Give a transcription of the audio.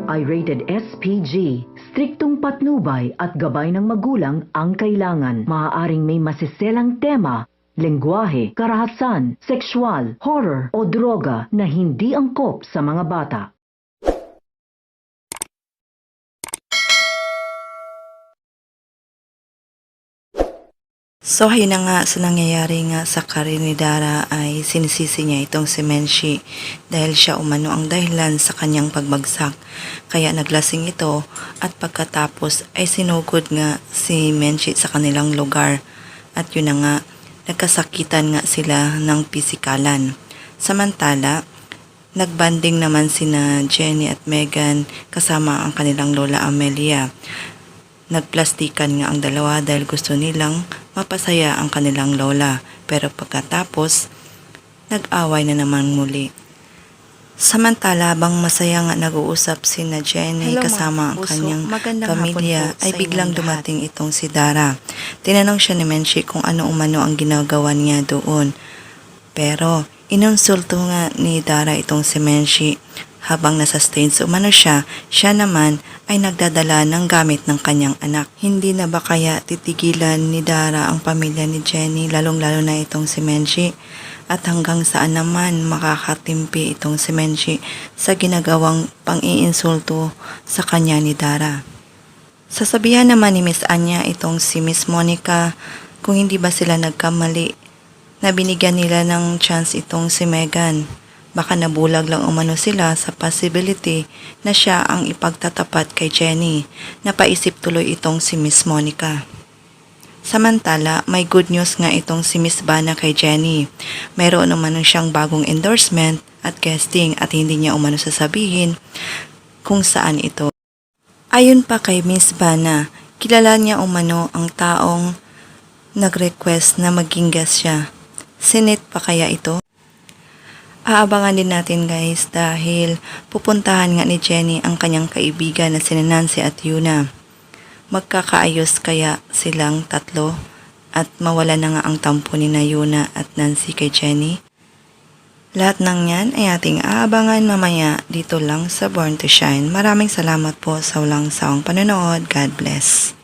ito ay rated SPG. Striktong patnubay at gabay ng magulang ang kailangan. Maaaring may masiselang tema, lengguwahe, karahasan, sexual, horror o droga na hindi angkop sa mga bata. So, ayun na nga, sa nangyayari nga sa karir ni Dara ay sinisisi niya itong si Menshi dahil siya umano ang dahilan sa kanyang pagbagsak. Kaya naglasing ito at pagkatapos ay sinugod nga si Menshi sa kanilang lugar. At yun na nga, nagkasakitan nga sila ng pisikalan. Samantala, nagbanding naman sina Jenny at Megan kasama ang kanilang lola Amelia. Nagplastikan nga ang dalawa dahil gusto nilang mapasaya ang kanilang lola. Pero pagkatapos, nag-away na naman muli. Samantala, habang masaya nga nag-uusap sina Jenny kasama ang kanyang pamilya, ay biglang dumating itong si Dara. Tinanong siya ni Menshi kung ano umano ang ginagawa niya doon. Pero inonsulto nga ni Dara itong si Menshi. Habang nasa stage umano siya naman ay nagdadala ng gamit ng kanyang anak. Hindi na ba kaya titigilan ni Dara ang pamilya ni Jenny, lalong-lalo na itong si Menshi? At hanggang saan naman makakatimpi itong si Menshi sa ginagawang pang-iinsulto sa kanya ni Dara? Sasabihan naman ni Miss Anya itong si Miss Monica kung hindi ba sila nagkamali na binigyan nila ng chance itong si Megan. Baka nabulag lang umano sila sa possibility na siya ang ipagtatapat kay Jenny. Napaisip tuloy itong si Miss Monica. Samantala, may good news nga itong si Miss Bana kay Jenny. Mayroon umano siyang bagong endorsement at guesting at hindi niya umano sasabihin kung saan ito. Ayon pa kay Miss Bana, kilala niya umano ang taong nag-request na maging guest siya. Sinit pa kaya ito? Aabangan din natin guys dahil pupuntahan nga ni Jenny ang kanyang kaibigan na sina Nancy at Yuna. Magkakaayos kaya silang tatlo at mawala na nga ang tampo ni Yuna at Nancy kay Jenny? Lahat ng yan ay ating aabangan mamaya dito lang sa Born to Shine. Maraming salamat po sa walang sawang panonood. God bless.